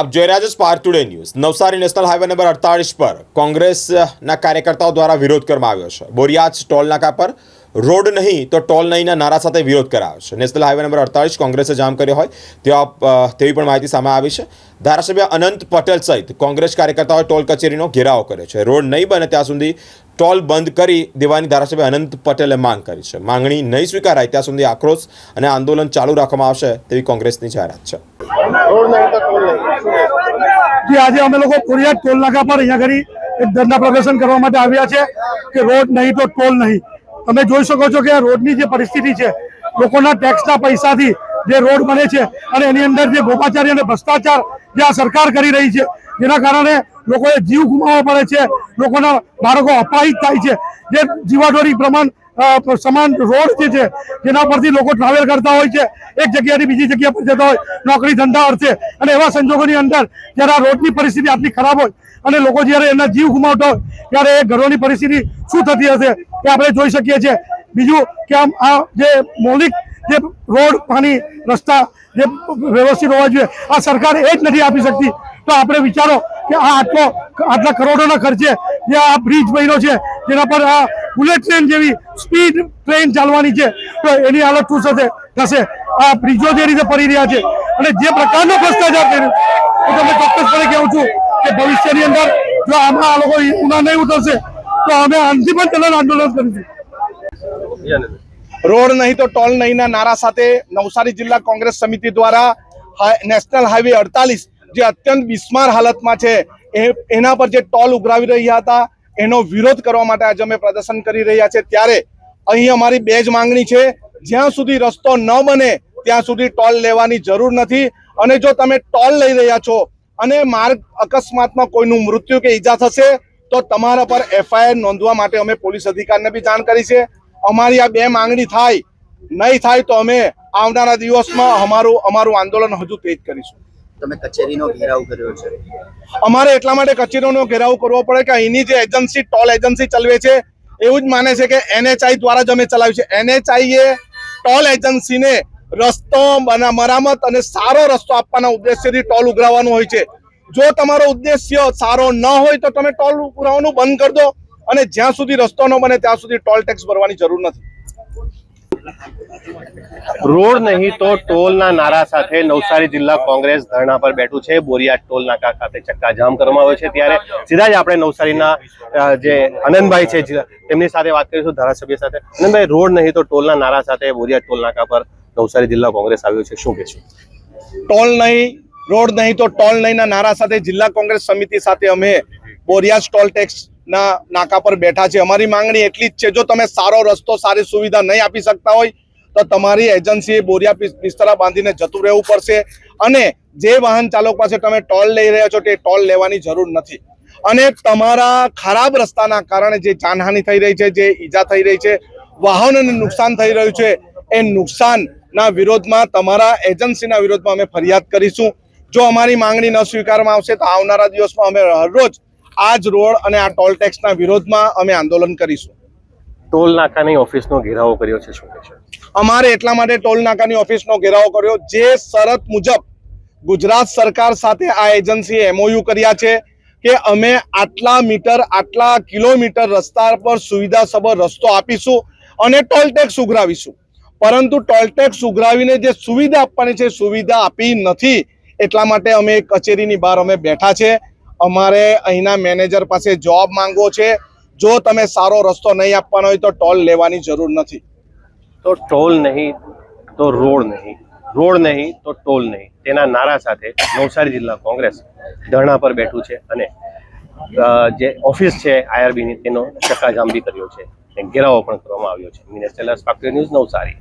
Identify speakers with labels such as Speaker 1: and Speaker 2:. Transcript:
Speaker 1: આપ જોઈ રહ્યા છો spark today news. Navsari national highway number 48 પર કોંગ્રેસના કાર્યકર્તાઓ દ્વારા વિરોધ કરવામાં આવ્યો છે। બોરિયાજ ટોલ નાકા પર રોડ નહીં તો ટોલ નહીંના નારા સાથે વિરોધ કરાયો છે। નેશનલ હાઈવે નંબર 48 કોંગ્રેસે જામ કર્યો હોય તેવી પણ માહિતી સામે આવી છે। ધારાસભ્ય અનંત પટેલ સહિત કોંગ્રેસ કાર્યકર્તાઓએ ટોલ કચેરીનો ઘેરાવ કર્યો છે। રોડ નહીં બને ત્યાં સુધી ટોલ બંધ કરી દેવાની ધારાસભ્ય અનંત પટેલે માંગ કરી છે। માંગણી નહીં સ્વીકારાય ત્યાં સુધી આક્રોશ અને આંદોલન ચાલુ રાખવામાં આવશે તેવી કોંગ્રેસની જાહેરાત છે।
Speaker 2: जी आज अमे लोग बोरियाज टोल नाका पर अँ घड़ी एक धरना प्रदर्शन करवा माटे आव्या छे कि रोड नहीं तो टोल नहीं। तमे जोई शको छो कि रोडनी जे परिस्थिति छे, लोकोना टेक्सना पैसाथी जे रोड बने छे अने एनी अंदर जे गोपाचारी अने भ्रष्टाचार जे आ सरकार करी रही छे, जेना कारणे लोकोए जीव गुमाववा पड़े छे, लोकोना बाळको अपाहित थाय छे। जे जीवाडोरी प्रमाण समान रोड जे जेना परथी लोको ट्रावेल करता होय छे, एक जग्याएथी बीजी जग्या पर जता होय नौकरी धंधा अर्थे, अने एवा संजोगोनी अंदर ज्यारे आ रोडनी परिस्थिति आटली खराब होय अने लोको ज्यारे एना जीव गुमावता होय त्यारे ए घरोनी परिस्थिति शुं थती हशे ए आपणे जोई शकीए छीए। बीजुं के आम आ जे मौलिक जे रोड पानी रस्ता जे व्यवस्थित होवा जोईए आ सरकार ए ज नथी आपी शकती। तो आपणे विचारो कि आटला करोड़ोना खर्चे जे आ ब्रिज बन्यो छे, जेना पर आ बुलेट ट्रेन जेवी स्पीड ट्रेन चालवानी छे, तो एनी हालत शुं थशे। आ ब्रिजो जे रीते पड़ी रह्या छे अने जे प्रकारनो भ्रष्टाचार थई રહ્યો तो तमे ચોક્કસपणे कहूं छुं कि भविष्यनी अंदर जो आमां आ लोको ऊना नहीं उतरशे तो अमे आंदोलन करीशुं।
Speaker 3: रोड नहीं तो टोल नहीं ना नारा साथे नवसारी जिला कांग्रेस समिति द्वारा नेशनल हाईवे 48 जे अत्यंत बिस्मार हालत में छे एना पर जे टोल उघरावी रह्या हता एनो विरोध करवा माटे आज अमे प्रदर्शन करी रह्या छे। त्यारे अहीं अमारी बे ज मांगणी छे, ज्यां सुधी रस्तो न बने त्यां सुधी टोल लेवानी जरूर नथी। अने जो तमे टोल लई रह्या छो अने मार्ग अकस्मातमां कोईनुं मृत्यु के ईजा थशे तो तमारा पर एफआईआर नोंधवा माटे अमे पोलीस अधिकारीने बी जाण करी छे। अमारी आ बे मांगणी थाय नहीं थाय तो अमे आवनारा दिवसमां अमारुं आंदोलन हजू तेज करीशुं।
Speaker 4: તમે કચેરીનો ઘેરાવ કર્યો છે।
Speaker 3: અમારે એટલા માટે કચેરીનો ઘેરાવ કરવો પડે કે અહીંની જે એજન્સી ટોલ એજન્સી ચલાવે છે એવું જ માને છે કે એનએચઆઈ દ્વારા જ અમે ચલાવ્યું છે। એનએચઆઈ એ ટોલ એજન્સીને રસ્તો મરામત અને સારો રસ્તો આપવાના ઉદ્દેશ્યથી ટોલ ઉઘરાવવાનું હોય છે। જો તમારો ઉદ્દેશ્ય સારો ન હોય તો તમે ટોલ ઉઘરાવવાનું બંધ કરી દો અને જ્યાં સુધી રસ્તો ન બને ત્યાં સુધી ટોલ ટેક્સ ભરવાની જરૂર નથી।
Speaker 5: रोड नहीं तो टोल ना नारा साथे नवसारी जिला कांग्रेस धरना पर बैठू है। बोरियाज टोल नाका खाते चक्काजाम करवामां आव्यो छे त्यारे सीधा ज आपणे नवसारीना जे आनंदभाई छे तेमनी साथे वात करीशुं, धारासभ्य साथे। आनंदभाई, रोड नहीं तो टोल ना नारा साथे बोरियाज टोल नाका पर नवसारी जिला कांग्रेस आव्यो छे, शुं कहेशो?
Speaker 3: टोल नहीं, रोड नहीं तो टोल नहीं ना नारा साथे जिला कांग्रेस समिति साथे अमे बोरियाज टोल टेक्स ना नाका पर बैठा छे। अमारी मांगणी एटली ज छे, जो तमे सारो रस्तो सारी सुविधा नहीं आपी सकता होय तो तमारी एजन्सीए बोरिया बिस्तरा बांधीने जतुं रहेवुं पड़शे अने जे वाहन चालक पासे तमे टोल लई रह्या छो ते टोल लेवानी जरूर नथी। अने तमारा खराब रस्ताना कारणे जे जानहानि थई रही छे, जे ईजा थई रही छे, वाहनोने नुकसान थई रह्युं छे, ए नुकसानना विरोधमां तमारा एजन्सीना विरोधमां अमे फरियाद करीशुं। जो अमारी मांगणी न स्वीकारवामां आवशे तो आवनारा दिवसमां अमे हररोज आज रोड अने आ टोल टेक्सना विरोधमां अमे आंदोलन करीशुं।
Speaker 5: टोल नाकानी ऑफिसनो घेराव कर्यो छे, शुं कहेशो?
Speaker 3: अमारे एटला माटे टोल नाकानी ऑफिसनो घेराव कर्यो जे शरत मुजब गुजरात सरकार साथे आ एजन्सीए एमओयू कर्या छे के अमे आटला मीटर आटला किलोमीटर रस्ता पर सुविधासभर रस्तो आपीशुं अने टोल टेक्स उघरावीशुं। परंतु टोल टेक्स उघरावीने जे सुविधा आपवानी छे सुविधा आपी नथी, एटला माटे अमे कचेरीनी बहार अमे बैठा छे। अमारे अहींना मैनेजर पासे जवाब मांगवो छे। जो तमे सारो रस्तो नहीं आपवानो होय तो टोल लेवानी जरूर नथी।
Speaker 5: तो टोल नहीं तो रोड नहीं, रोड नहीं तो टोल नहीं तेना नारा साथे नवसारी जिला कांग्रेस धरना पर बैठू छे अने जे ऑफिस छे आईआरबी नी तेनो चक्काजाम बी कर्यो छे, घेराव पण करवामां आव्यो छे। Minesh Tailor, Spark News, Navsari.